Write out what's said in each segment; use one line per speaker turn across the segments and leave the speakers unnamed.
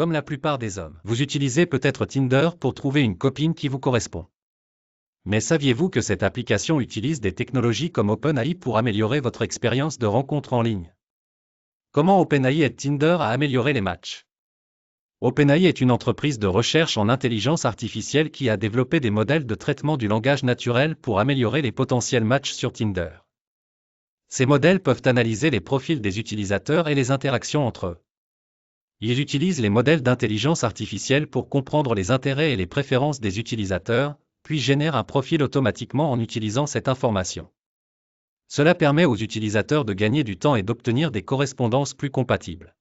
comme la plupart des hommes. Vous utilisez peut-être Tinder pour trouver une copine qui vous correspond. Mais saviez-vous que cette application utilise des technologies comme OpenAI pour améliorer votre expérience de rencontre en ligne? Comment OpenAI aide Tinder à améliorer les matchs? OpenAI est une entreprise de recherche en intelligence artificielle qui a développé des modèles de traitement du langage naturel pour améliorer les potentiels matchs sur Tinder. Ces modèles peuvent analyser les profils des utilisateurs et les interactions entre eux. Ils utilisent les modèles d'intelligence artificielle pour comprendre les intérêts et les préférences des utilisateurs, puis génèrent un profil automatiquement en utilisant cette information. Cela permet aux utilisateurs de gagner du temps et d'obtenir des correspondances plus compatibles.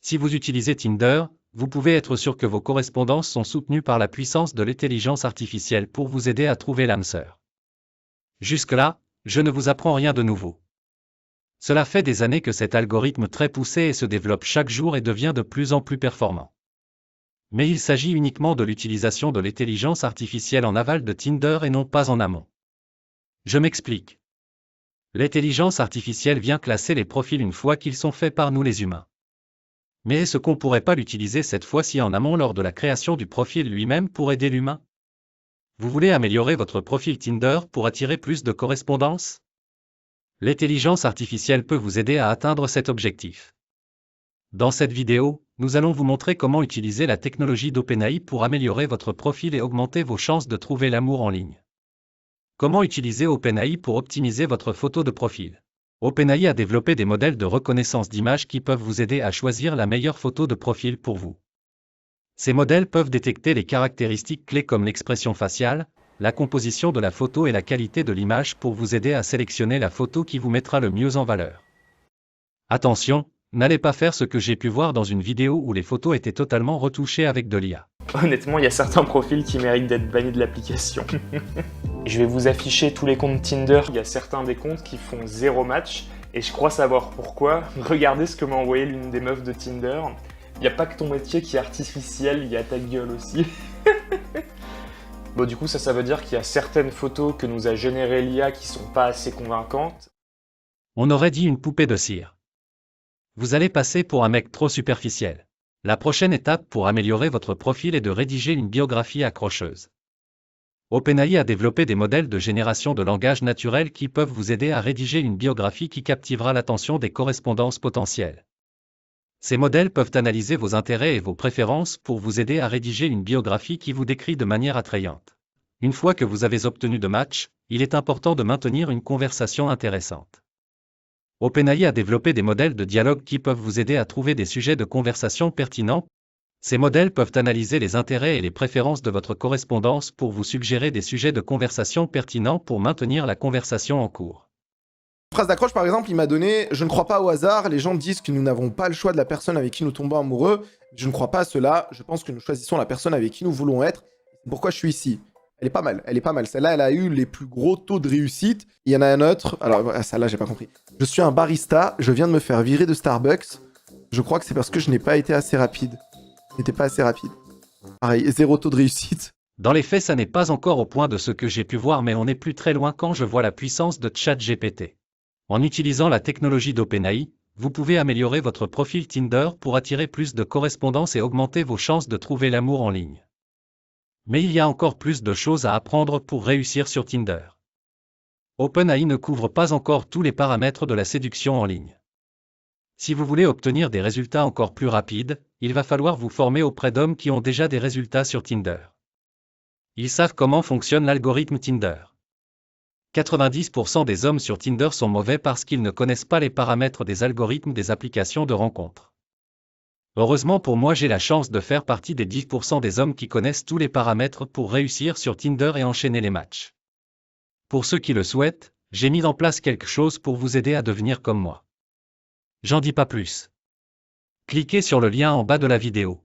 Si vous utilisez Tinder, vous pouvez être sûr que vos correspondances sont soutenues par la puissance de l'intelligence artificielle pour vous aider à trouver l'âme sœur. Jusque-là, je ne vous apprends rien de nouveau. Cela fait des années que cet algorithme très poussé et se développe chaque jour et devient de plus en plus performant. Mais il s'agit uniquement de l'utilisation de l'intelligence artificielle en aval de Tinder et non pas en amont. Je m'explique. L'intelligence artificielle vient classer les profils une fois qu'ils sont faits par nous les humains. Mais est-ce qu'on pourrait pas l'utiliser cette fois-ci en amont lors de la création du profil lui-même pour aider l'humain? Vous voulez améliorer votre profil Tinder pour attirer plus de correspondances? L'intelligence artificielle peut vous aider à atteindre cet objectif. Dans cette vidéo, nous allons vous montrer comment utiliser la technologie d'OpenAI pour améliorer votre profil et augmenter vos chances de trouver l'amour en ligne. Comment utiliser OpenAI pour optimiser votre photo de profil? OpenAI a développé des modèles de reconnaissance d'images qui peuvent vous aider à choisir la meilleure photo de profil pour vous. Ces modèles peuvent détecter les caractéristiques clés comme l'expression faciale, la composition de la photo et la qualité de l'image pour vous aider à sélectionner la photo qui vous mettra le mieux en valeur. Attention, n'allez pas faire ce que j'ai pu voir dans une vidéo où les photos étaient totalement retouchées avec de l'IA.
Honnêtement, il y a certains profils qui méritent d'être bannis de l'application. Je vais vous afficher tous les comptes Tinder. Il y a certains des comptes qui font 0 match et je crois savoir pourquoi. Regardez ce que m'a envoyé l'une des meufs de Tinder. Il n'y a pas que ton métier qui est artificiel, il y a ta gueule aussi. Bon, du coup, ça veut dire qu'il y a certaines photos que nous a générées l'IA qui sont pas assez convaincantes.
On aurait dit une poupée de cire. Vous allez passer pour un mec trop superficiel. La prochaine étape pour améliorer votre profil est de rédiger une biographie accrocheuse. OpenAI a développé des modèles de génération de langage naturel qui peuvent vous aider à rédiger une biographie qui captivera l'attention des correspondances potentielles. Ces modèles peuvent analyser vos intérêts et vos préférences pour vous aider à rédiger une biographie qui vous décrit de manière attrayante. Une fois que vous avez obtenu de matchs, il est important de maintenir une conversation intéressante. OpenAI a développé des modèles de dialogue qui peuvent vous aider à trouver des sujets de conversation pertinents. Ces modèles peuvent analyser les intérêts et les préférences de votre correspondance pour vous suggérer des sujets de conversation pertinents pour maintenir la conversation en cours.
Phrase d'accroche, par exemple, il m'a donné « Je ne crois pas au hasard, les gens disent que nous n'avons pas le choix de la personne avec qui nous tombons amoureux. Je ne crois pas à cela, je pense que nous choisissons la personne avec qui nous voulons être. C'est pourquoi je suis ici. » Elle est pas mal, elle est pas mal. Celle-là, elle a eu les plus gros taux de réussite. Il y en a un autre. Alors, celle-là, j'ai pas compris. Je suis un barista, je viens de me faire virer de Starbucks. Je crois que c'est parce que je n'ai pas été assez rapide. Je n'étais pas assez rapide. Pareil, 0 taux de réussite.
Dans les faits, ça n'est pas encore au point de ce que j'ai pu voir, mais on n'est plus très loin quand je vois la puissance de ChatGPT. En utilisant la technologie d'OpenAI, vous pouvez améliorer votre profil Tinder pour attirer plus de correspondances et augmenter vos chances de trouver l'amour en ligne. Mais il y a encore plus de choses à apprendre pour réussir sur Tinder. OpenAI ne couvre pas encore tous les paramètres de la séduction en ligne. Si vous voulez obtenir des résultats encore plus rapides, il va falloir vous former auprès d'hommes qui ont déjà des résultats sur Tinder. Ils savent comment fonctionne l'algorithme Tinder. 90% des hommes sur Tinder sont mauvais parce qu'ils ne connaissent pas les paramètres des algorithmes des applications de rencontres. Heureusement pour moi, j'ai la chance de faire partie des 10% des hommes qui connaissent tous les paramètres pour réussir sur Tinder et enchaîner les matchs. Pour ceux qui le souhaitent, j'ai mis en place quelque chose pour vous aider à devenir comme moi. J'en dis pas plus. Cliquez sur le lien en bas de la vidéo.